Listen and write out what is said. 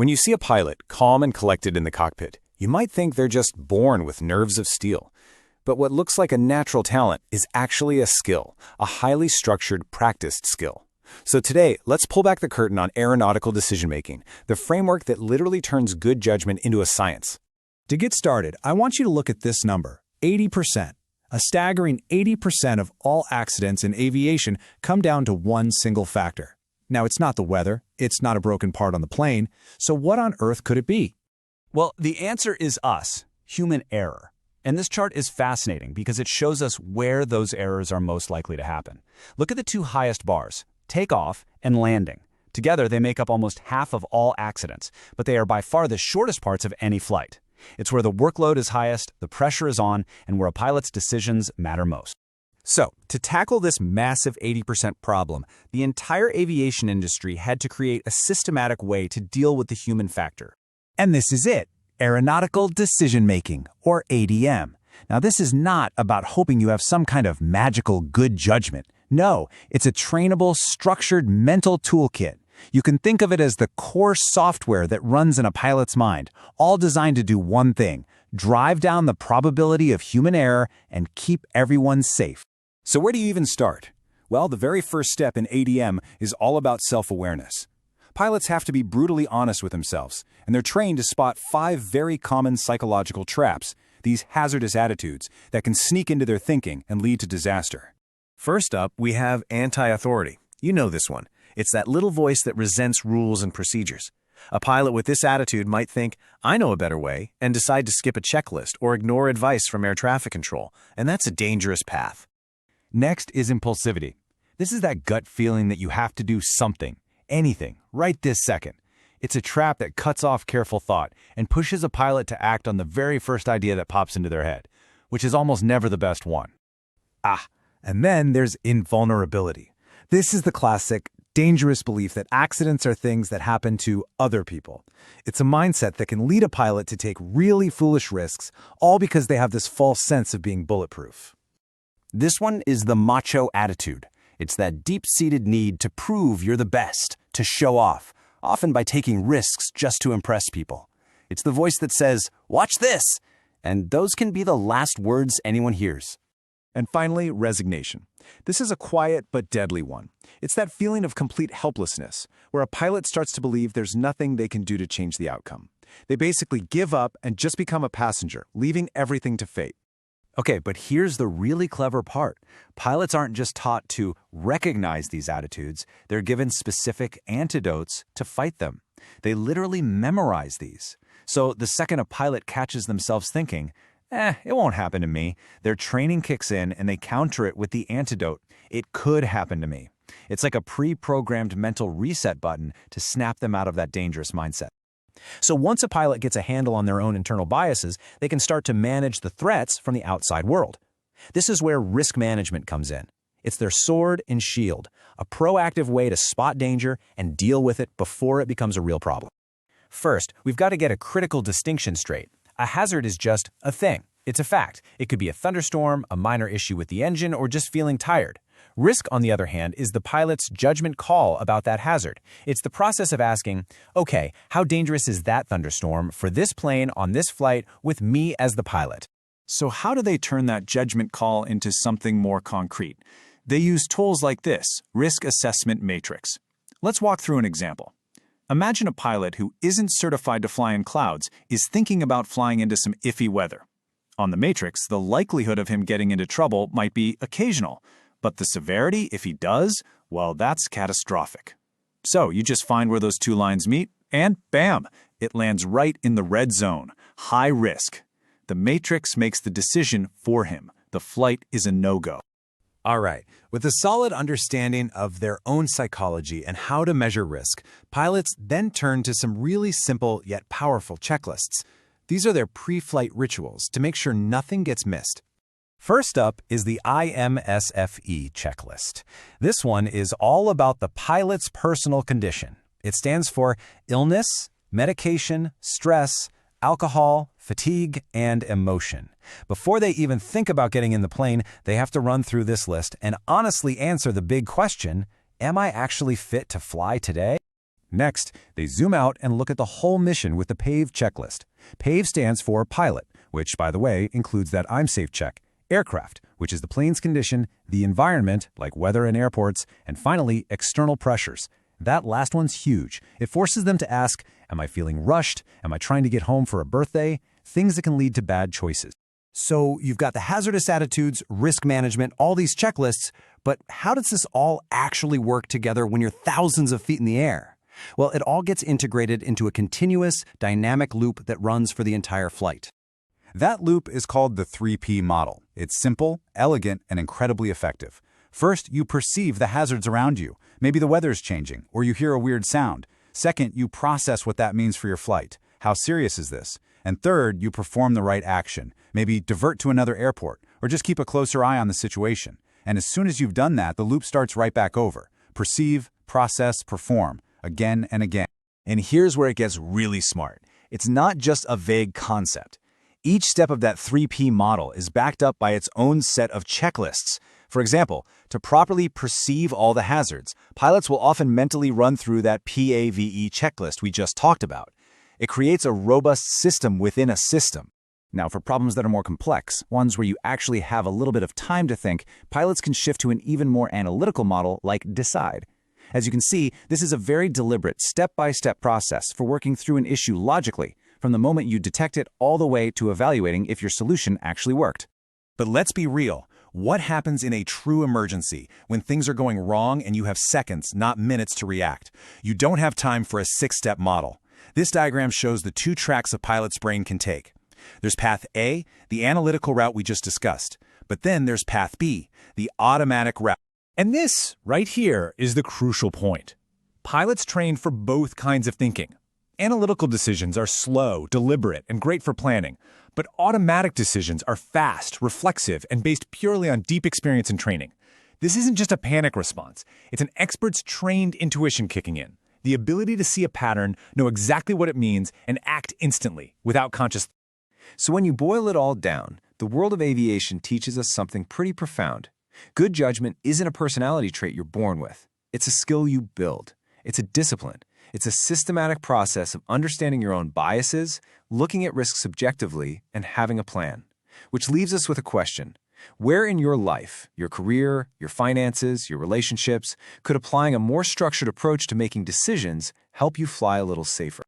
When you see a pilot calm and collected in the cockpit, you might think they're just born with nerves of steel. But what looks like a natural talent is actually a skill, a highly structured, practiced skill. So today, let's pull back the curtain on aeronautical decision-making, the framework that literally turns good judgment into a science. To get started, I want you to look at this number, 80%. A staggering 80% of all accidents in aviation come down to one single factor. Now, it's not the weather, it's not a broken part on the plane, so what on earth could it be? Well, the answer is us, human error. And this chart is fascinating because it shows us where those errors are most likely to happen. Look at the two highest bars, takeoff and landing. Together, they make up almost half of all accidents, but they are by far the shortest parts of any flight. It's where the workload is highest, the pressure is on, and where a pilot's decisions matter most. So, to tackle this massive 80% problem, the entire aviation industry had to create a systematic way to deal with the human factor. And this is it, Aeronautical Decision-Making, or ADM. Now, this is not about hoping you have some kind of magical good judgment. No, it's a trainable, structured mental toolkit. You can think of it as the core software that runs in a pilot's mind, all designed to do one thing: drive down the probability of human error and keep everyone safe. So where do you even start? Well, the very first step in ADM is all about self-awareness. Pilots have to be brutally honest with themselves, and they're trained to spot 5 very common psychological traps, these hazardous attitudes that can sneak into their thinking and lead to disaster. First up, we have anti-authority. You know this one. It's that little voice that resents rules and procedures. A pilot with this attitude might think, I know a better way, and decide to skip a checklist or ignore advice from air traffic control, and that's a dangerous path. Next is impulsivity. This is that gut feeling that you have to do something, anything, right this second. It's a trap that cuts off careful thought and pushes a pilot to act on the very first idea that pops into their head, which is almost never the best one. And then there's invulnerability. This is the classic, dangerous belief that accidents are things that happen to other people. It's a mindset that can lead a pilot to take really foolish risks, all because they have this false sense of being bulletproof. This one is the macho attitude. It's that deep-seated need to prove you're the best, to show off, often by taking risks just to impress people. It's the voice that says, "Watch this!" And those can be the last words anyone hears. And finally, resignation. This is a quiet but deadly one. It's that feeling of complete helplessness, where a pilot starts to believe there's nothing they can do to change the outcome. They basically give up and just become a passenger, leaving everything to fate. Okay, but here's the really clever part. Pilots aren't just taught to recognize these attitudes, they're given specific antidotes to fight them. They literally memorize these. So the second a pilot catches themselves thinking, it won't happen to me, their training kicks in and they counter it with the antidote, it could happen to me. It's like a pre-programmed mental reset button to snap them out of that dangerous mindset. So once a pilot gets a handle on their own internal biases, they can start to manage the threats from the outside world. This is where risk management comes in. It's their sword and shield, a proactive way to spot danger and deal with it before it becomes a real problem. First, we've got to get a critical distinction straight. A hazard is just a thing. It's a fact. It could be a thunderstorm, a minor issue with the engine, or just feeling tired. Risk, on the other hand, is the pilot's judgment call about that hazard. It's the process of asking, okay, how dangerous is that thunderstorm for this plane on this flight with me as the pilot? So how do they turn that judgment call into something more concrete? They use tools like this, Risk Assessment Matrix. Let's walk through an example. Imagine a pilot who isn't certified to fly in clouds is thinking about flying into some iffy weather. On the matrix, the likelihood of him getting into trouble might be occasional, but the severity, if he does, well, that's catastrophic. So you just find where those two lines meet, and bam, it lands right in the red zone, high risk. The matrix makes the decision for him. The flight is a no-go. All right, with a solid understanding of their own psychology and how to measure risk, pilots then turn to some really simple yet powerful checklists. These are their pre-flight rituals to make sure nothing gets missed. First up is the IMSFE checklist. This one is all about the pilot's personal condition. It stands for illness, medication, stress, alcohol, fatigue, and emotion. Before they even think about getting in the plane, they have to run through this list and honestly answer the big question, am I actually fit to fly today? Next, they zoom out and look at the whole mission with the PHAK checklist. PHAK stands for pilot, which, by the way, includes that I'm safe check, aircraft, which is the plane's condition, the environment, like weather and airports, and finally, external pressures. That last one's huge. It forces them to ask, am I feeling rushed? Am I trying to get home for a birthday? Things that can lead to bad choices. So you've got the hazardous attitudes, risk management, all these checklists, but how does this all actually work together when you're thousands of feet in the air? Well, it all gets integrated into a continuous, dynamic loop that runs for the entire flight. That loop is called the 3P model. It's simple, elegant, and incredibly effective. First, you perceive the hazards around you. Maybe the weather's changing, or you hear a weird sound. Second, you process what that means for your flight. How serious is this? And third, you perform the right action. Maybe divert to another airport, or just keep a closer eye on the situation. And as soon as you've done that, the loop starts right back over. Perceive, process, perform, again and again. And here's where it gets really smart. It's not just a vague concept. Each step of that 3P model is backed up by its own set of checklists. For example, to properly perceive all the hazards, pilots will often mentally run through that PAVE checklist we just talked about. It creates a robust system within a system. Now, for problems that are more complex, ones where you actually have a little bit of time to think, pilots can shift to an even more analytical model like DECIDE. As you can see, this is a very deliberate, step-by-step process for working through an issue logically, from the moment you detect it all the way to evaluating if your solution actually worked. But let's be real. What happens in a true emergency when things are going wrong and you have seconds, not minutes, to react? You don't have time for a 6-step model. This diagram shows the 2 tracks a pilot's brain can take. There's path A, the analytical route we just discussed. But then there's path B, the automatic route. And this, right here, is the crucial point. Pilots train for both kinds of thinking. Analytical decisions are slow, deliberate, and great for planning. But automatic decisions are fast, reflexive, and based purely on deep experience and training. This isn't just a panic response. It's an expert's trained intuition kicking in. The ability to see a pattern, know exactly what it means, and act instantly, without conscious thought. So when you boil it all down, the world of aviation teaches us something pretty profound. Good judgment isn't a personality trait you're born with. It's a skill you build. It's a discipline. It's a systematic process of understanding your own biases, looking at risks objectively, and having a plan. Which leaves us with a question. Where in your life, your career, your finances, your relationships, could applying a more structured approach to making decisions help you fly a little safer?